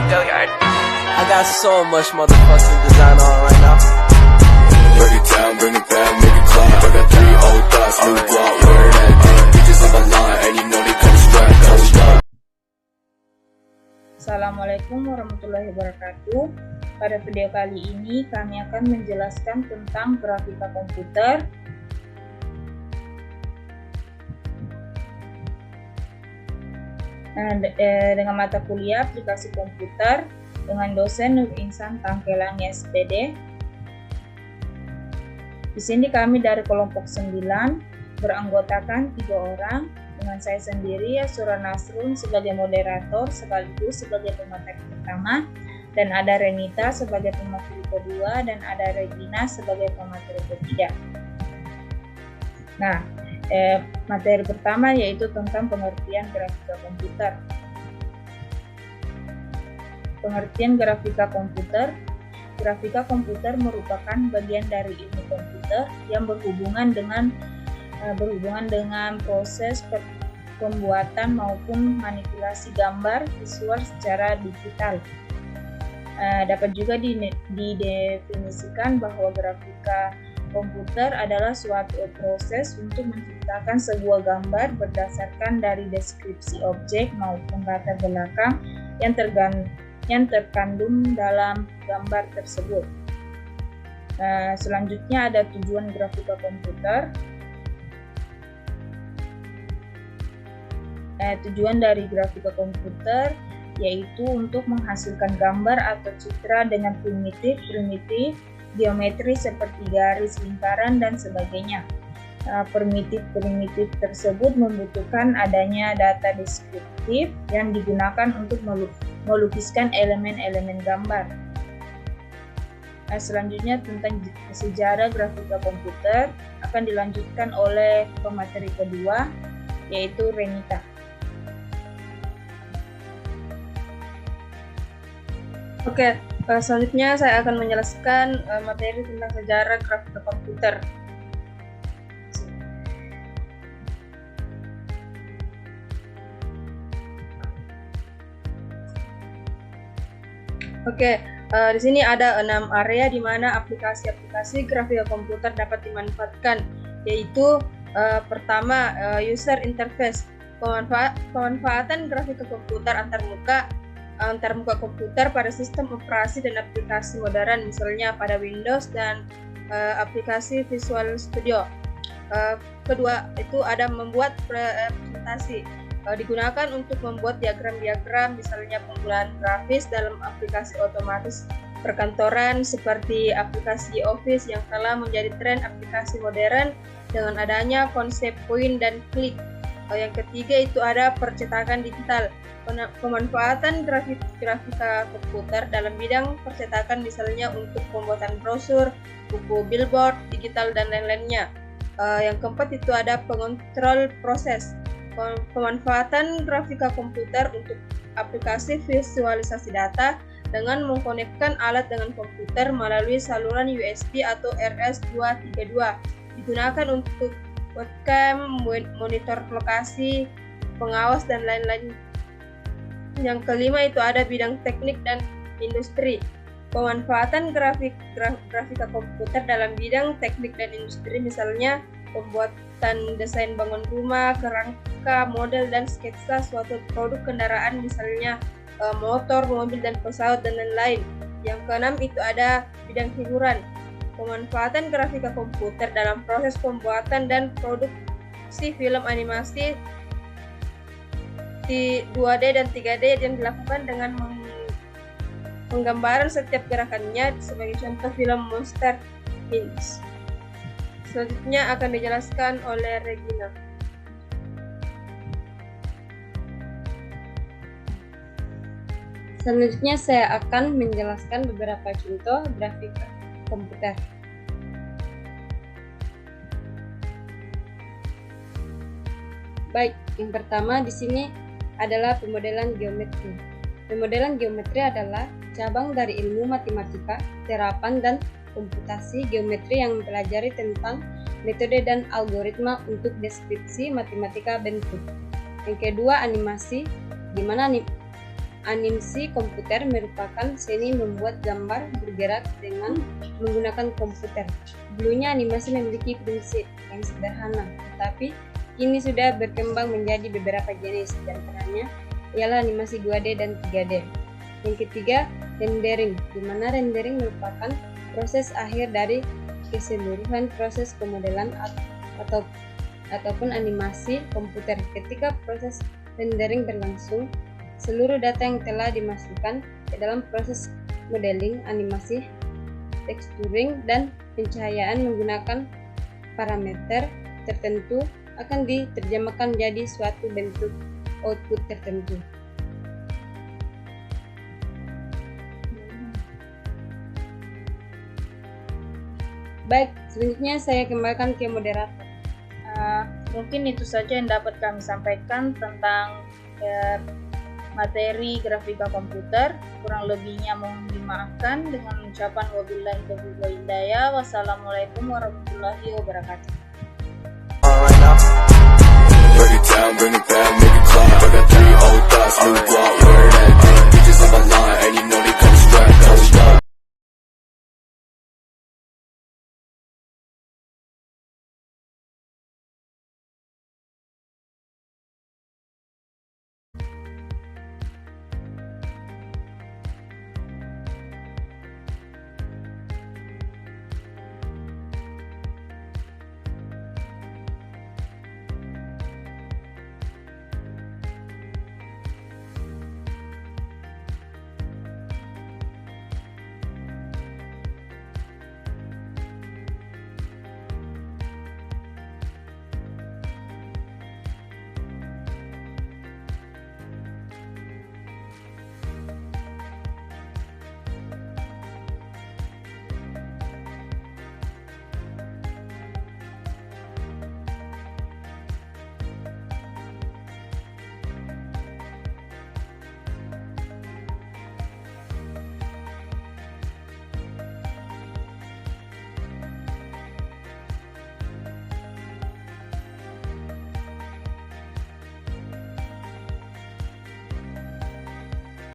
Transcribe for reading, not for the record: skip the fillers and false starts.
Gilliard. I got so much motherfucking design on right now. Break it down, bring it back, make it clap. I got 3 old thoughts, new block, where that bitches on my line, and you know they come strap, hold up. Assalamualaikum warahmatullahi wabarakatuh. Pada video kali ini kami akan menjelaskan tentang grafika komputer. Dengan mata kuliah aplikasi komputer dengan dosen Nur Insan Tangkelang SPD. Di sini kami dari kelompok 9 beranggotakan 3 orang dengan saya sendiri Yasura Nasrun sebagai moderator sekaligus sebagai pemateri pertama, dan ada Renita sebagai pemateri kedua, dan ada Regina sebagai pemateri ketiga. Nah, materi pertama yaitu tentang pengertian grafika komputer. Pengertian grafika komputer. Grafika komputer merupakan bagian dari ilmu komputer yang berhubungan dengan proses pembuatan maupun manipulasi gambar visual secara digital. Dapat juga didefinisikan bahwa grafika komputer adalah suatu proses untuk menciptakan sebuah gambar berdasarkan dari deskripsi objek maupun latar belakang yang terkandung dalam gambar tersebut. Selanjutnya ada tujuan grafika komputer. Tujuan dari grafika komputer yaitu untuk menghasilkan gambar atau citra dengan primitif geometri seperti garis, lingkaran, dan sebagainya. Primitif tersebut membutuhkan adanya data deskriptif yang digunakan untuk melukiskan elemen-elemen gambar. Selanjutnya tentang sejarah grafika komputer akan dilanjutkan oleh pemateri kedua yaitu Renita. Oke, selanjutnya saya akan menjelaskan materi tentang sejarah grafika komputer. Oke, di sini ada 6 area di mana aplikasi-aplikasi grafika komputer dapat dimanfaatkan, yaitu pertama user interface. Pemanfaatan grafika komputer antarmuka komputer pada sistem operasi dan aplikasi modern, misalnya pada Windows dan aplikasi Visual Studio. Kedua itu ada membuat presentasi, digunakan untuk membuat diagram-diagram, misalnya penggunaan grafis dalam aplikasi otomatis perkantoran seperti aplikasi Office yang telah menjadi tren aplikasi modern dengan adanya konsep point dan klik. Yang ketiga itu ada percetakan digital. Pemanfaatan grafika komputer dalam bidang percetakan, misalnya untuk pembuatan brosur, buku billboard, digital, dan lain-lainnya. Yang keempat itu ada pengontrol proses. Pemanfaatan grafika komputer untuk aplikasi visualisasi data dengan mengkonekkan alat dengan komputer melalui saluran USB atau RS-232. Digunakan untuk webcam, monitor lokasi, pengawas, dan lain-lain. Yang kelima itu ada bidang teknik dan industri. Pemanfaatan grafika komputer dalam bidang teknik dan industri, misalnya pembuatan desain bangun rumah, kerangka, model, dan sketsa suatu produk kendaraan, misalnya motor, mobil, dan pesawat, dan lain-lain. Yang keenam itu ada bidang hiburan. Pemanfaatan grafika komputer dalam proses pembuatan dan produksi film animasi 2D dan 3D yang dilakukan dengan penggambaran setiap gerakannya, sebagai contoh film Monster Inc. Selanjutnya akan dijelaskan oleh Regina. Selanjutnya saya akan menjelaskan beberapa contoh grafika komputer. Baik, yang pertama di sini adalah pemodelan geometri. Pemodelan geometri adalah cabang dari ilmu matematika, terapan, dan komputasi geometri yang mempelajari tentang metode dan algoritma untuk deskripsi matematika bentuk. Yang kedua, animasi, di mana Animasi komputer merupakan seni membuat gambar bergerak dengan menggunakan komputer. Dulunya animasi memiliki prinsip yang sederhana, tetapi kini sudah berkembang menjadi beberapa jenis, di antaranya ialah animasi 2D dan 3D. Yang ketiga, rendering, di mana rendering merupakan proses akhir dari keseluruhan proses pemodelan ataupun animasi komputer. Ketika proses rendering berlangsung, seluruh data yang telah dimasukkan ke dalam proses modeling, animasi, texturing, dan pencahayaan menggunakan parameter tertentu akan diterjemahkan jadi suatu bentuk output tertentu. Baik, selanjutnya saya kembalikan ke moderator. Mungkin itu saja yang dapat kami sampaikan tentang materi grafika komputer. Kurang lebihnya mohon dimaafkan dengan ucapan wabillahi taufiq wal hidayah. Wassalamualaikum warahmatullahi wabarakatuh. Break it down, bring it back, make it clap. I got 3